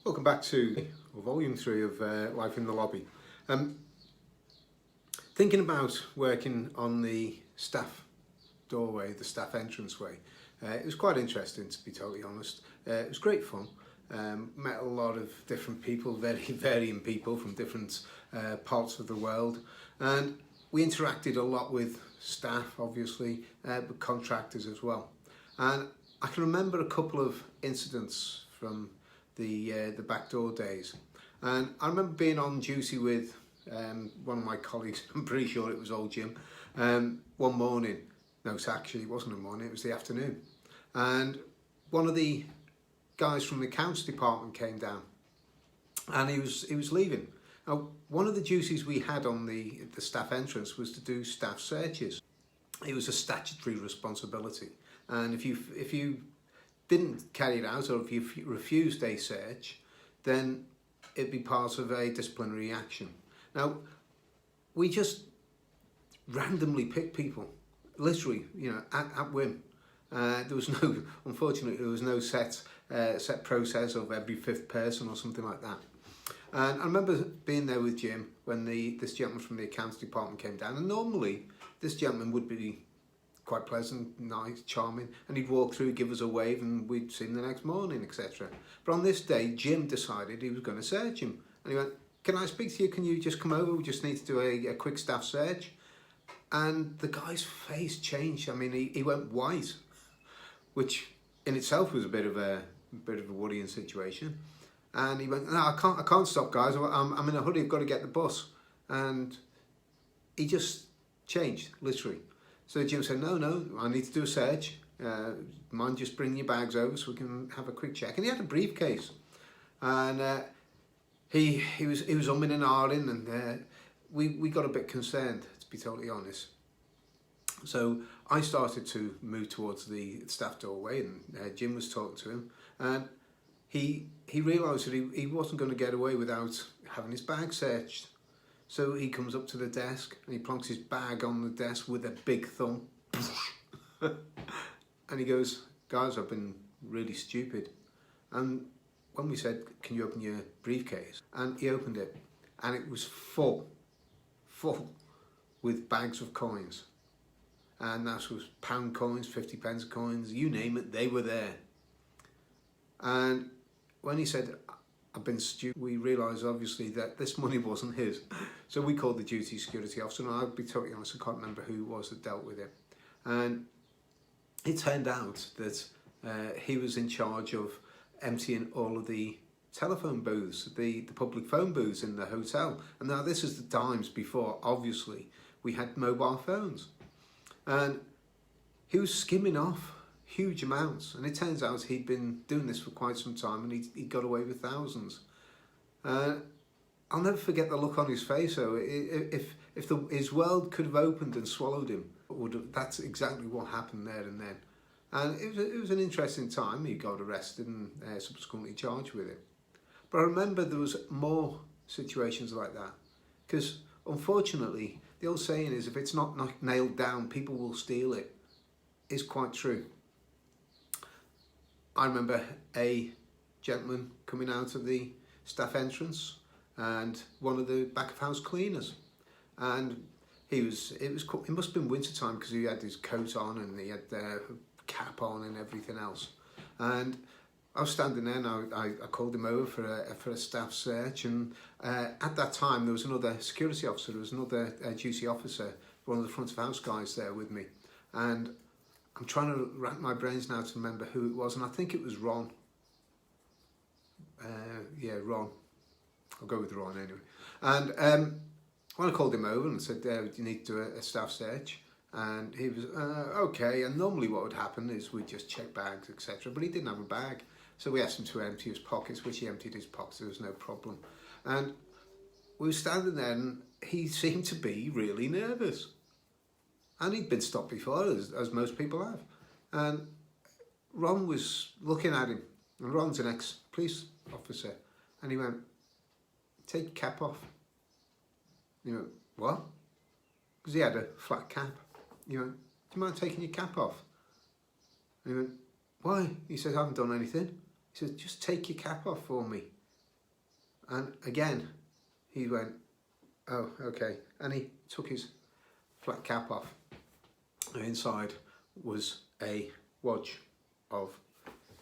Welcome back to volume 3 of Life in the Lobby. Thinking about working on the staff doorway, the staff entranceway, it was quite interesting, to be totally honest. It was great fun. Met a lot of different people, very varying people from different parts of the world, and we interacted a lot with staff, obviously, but contractors as well. And I can remember a couple of incidents from the backdoor days, and I remember being on duty with one of my colleagues. I'm pretty sure it was old Jim. One morning, no, actually it wasn't a morning, it was the afternoon, and one of the guys from the accounts department came down, and he was leaving. Now, one of the duties we had on the staff entrance was to do staff searches. It was a statutory responsibility, and if you didn't carry it out, or if you refused a search, then it'd be part of a disciplinary action. Now, we just randomly picked people, literally, at whim. Unfortunately, there was no set process of every fifth person or something like that. And I remember being there with Jim when this gentleman from the accounts department came down, and normally this gentleman would be quite pleasant, nice, charming, and he'd walk through, give us a wave, and we'd see him the next morning, etc. But on this day, Jim decided he was going to search him, and he went, "Can I speak to you? Can you just come over? We just need to do a quick staff search." And the guy's face changed. I mean, he went white, which in itself was a bit of a worrying situation. And he went, "No, I can't stop, guys. I'm in a hurry. I've got to get the bus." And he just changed, literally. So Jim said, no, I need to do a search. Mind just bringing your bags over so we can have a quick check. And he had a briefcase, and he was umming and ahhing, and we got a bit concerned, to be totally honest. So I started to move towards the staff doorway, and Jim was talking to him, and he realised that he wasn't going to get away without having his bag searched. So he comes up to the desk and he plonks his bag on the desk with a big thump. And he goes, "Guys, I've been really stupid." And when we said, "Can you open your briefcase?" and he opened it, and it was full with bags of coins. And that was pound coins, 50p coins, you name it, they were there. And when he said, "I've been stupid," we realised obviously that this money wasn't his. So we called the duty security officer, and I'll be totally honest, I can't remember who it was that dealt with it. And it turned out that he was in charge of emptying all of the telephone booths, the public phone booths in the hotel. And now this is the times before, obviously, we had mobile phones. And he was skimming off huge amounts, and it turns out he'd been doing this for quite some time, and he got away with thousands. I'll never forget the look on his face. So if his world could have opened and swallowed him, that's exactly what happened there and then. And it was an interesting time. He got arrested and subsequently charged with it. But I remember there was more situations like that, because unfortunately the old saying is, if it's not nailed down, people will steal it. Is quite true. I remember a gentleman coming out of the staff entrance, and one of the back of house cleaners, and it must have been winter time, because he had his coat on and he had the cap on and everything else. And I was standing there, and I called him over for a staff search, and at that time there was another security officer, there was another duty officer, one of the front of house guys there with me, and I'm trying to rack my brains now to remember who it was, and I think it was Ron. Ron. I'll go with Ron anyway. And when I called him over and said, "You need to do a staff search," and he was, "Okay." And normally what would happen is we'd just check bags, etc. But he didn't have a bag. So we asked him to empty his pockets, which he emptied his pockets, there was no problem. And we were standing there, and he seemed to be really nervous. And he'd been stopped before, as most people have. And Ron was looking at him, and Ron's an ex-police officer, and he went, "Take your cap off." And he went, "What?" Because he had a flat cap. He went, "Do you mind taking your cap off?" And he went, "Why?" He said, "I haven't done anything." He said, "Just take your cap off for me." And again, he went, oh, okay. And he took his flat cap off. And inside was a wadge of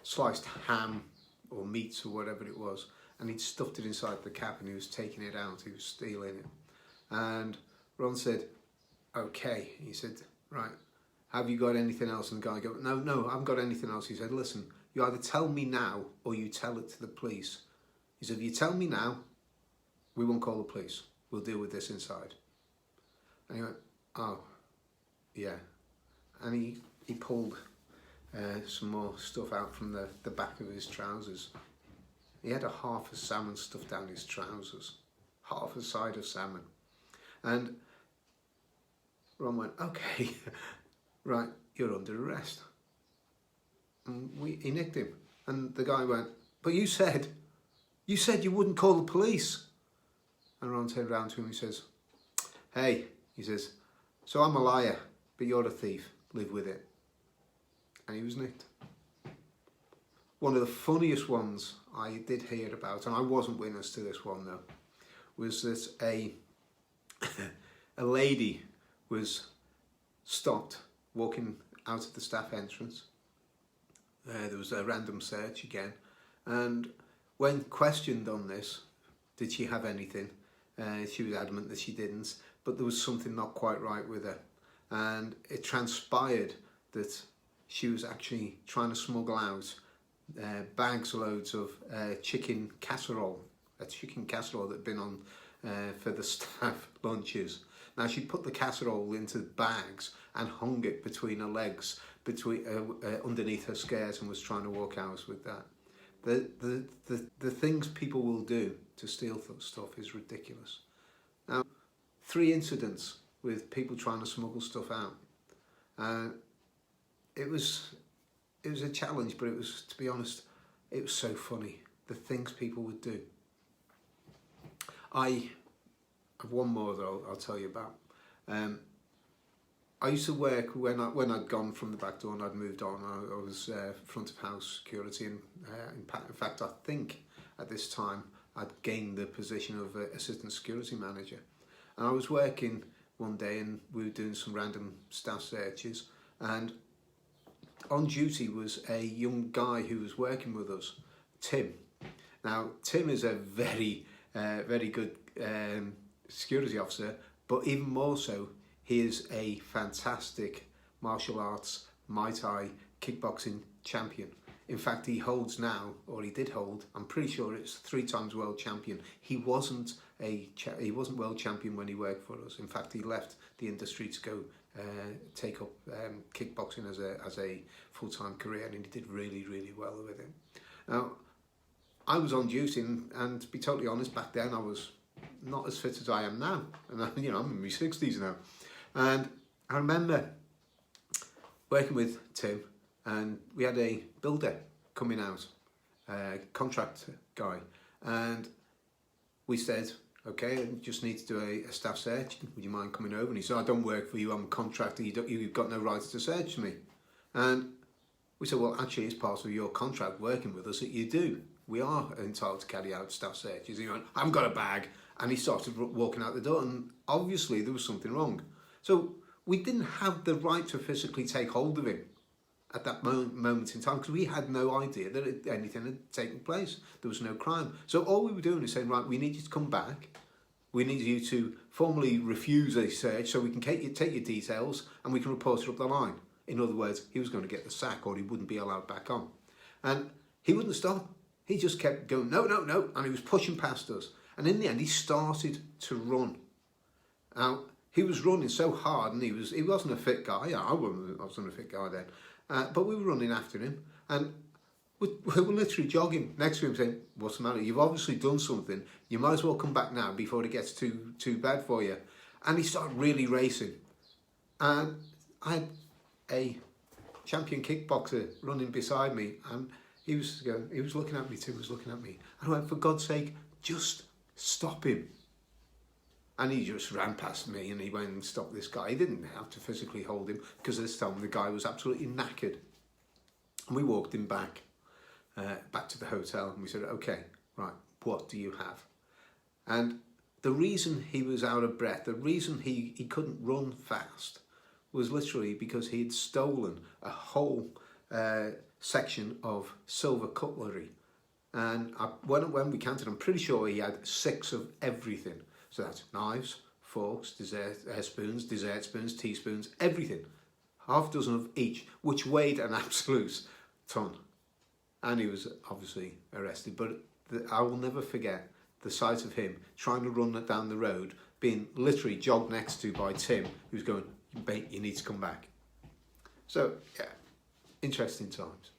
sliced ham or meats or whatever it was. And he'd stuffed it inside the cap and he was taking it out. He was stealing it. And Ron said, okay. He said, right, have you got anything else? And the guy goes, no, I haven't got anything else. He said, listen, you either tell me now or you tell it to the police. He said, if you tell me now, we won't call the police. We'll deal with this inside. And he went, oh, yeah. And he pulled some more stuff out from the back of his trousers. He had a half a salmon stuffed down his trousers. Half a side of salmon. And Ron went, okay, right, you're under arrest. And he nicked him. And the guy went, but you said you wouldn't call the police. And Ron turned around to him and he says, hey, he says, so I'm a liar, but you're a thief. Live with it. And he was nicked. One of the funniest ones I did hear about, and I wasn't witness to this one though, was that a lady was stopped walking out of the staff entrance. There was a random search again, and when questioned on this, did she have anything? She was adamant that she didn't, but there was something not quite right with her, and it transpired that she was actually trying to smuggle out bags loads of chicken casserole, a chicken casserole that had been on for the staff lunches. Now she put the casserole into bags and hung it between her legs, underneath her skirt, and was trying to walk out with that. The things people will do to steal stuff is ridiculous. Now, 3 incidents with people trying to smuggle stuff out. It was a challenge, but it was, to be honest, it was so funny. The things people would do. I have one more that I'll tell you about. I used to work when I'd gone from the back door and I'd moved on. I was front of house security, and in fact, I think at this time I'd gained the position of assistant security manager. And I was working one day, and we were doing some random staff searches, and on duty was a young guy who was working with us, Tim. Now, Tim is a very good security officer, but even more so, he is a fantastic martial arts, Muay Thai, kickboxing champion. In fact, he holds now, or he did hold, I'm pretty sure it's 3 times world champion. He wasn't world champion when he worked for us. In fact, he left the industry to go take up kickboxing as a full-time career, and he did really, really well with it. Now, I was on duty, and to be totally honest, back then I was not as fit as I am now, and I'm in my 60s now. And I remember working with Tim, and we had a builder coming out, contract guy, and we said, okay, I just need to do a staff search. Would you mind coming over? And he said, I don't work for you, I'm a contractor, you've got no right to search me. And we said, well, actually, it's part of your contract working with us that you do. We are entitled to carry out staff searches. And he went, I haven't got a bag. And he started walking out the door, and obviously there was something wrong. So we didn't have the right to physically take hold of him at that moment in time, because we had no idea that anything had taken place. There was no crime. So all we were doing is saying, right, we need you to come back. We need you to formally refuse a search so we can take your details and we can report it up the line. In other words, he was going to get the sack, or he wouldn't be allowed back on. And he wouldn't stop. He just kept going, no, no, no. And he was pushing past us. And in the end, he started to run. Now, he was running so hard, and he wasn't a fit guy. I wasn't a fit guy then. But we were running after him, and we were literally jogging next to him saying, what's the matter? You've obviously done something. You might as well come back now before it gets too bad for you. And he started really racing. And I had a champion kickboxer running beside me, and he was looking at me, Tim was looking at me. And I went, for God's sake, just stop him. And he just ran past me, and he went and stopped this guy. He didn't have to physically hold him, because this time the guy was absolutely knackered. And we walked him back to the hotel, and we said, okay, right, what do you have? And the reason he was out of breath, the reason he couldn't run fast, was literally because he had stolen a whole section of silver cutlery. And when we counted, I'm pretty sure he had 6 of everything. So that's knives, forks, spoons, dessert spoons, teaspoons, everything. Half a dozen of each, which weighed an absolute ton. And he was obviously arrested. But I will never forget the sight of him trying to run down the road, being literally jogged next to by Tim, who's going, "Mate, you need to come back." So, yeah, interesting times.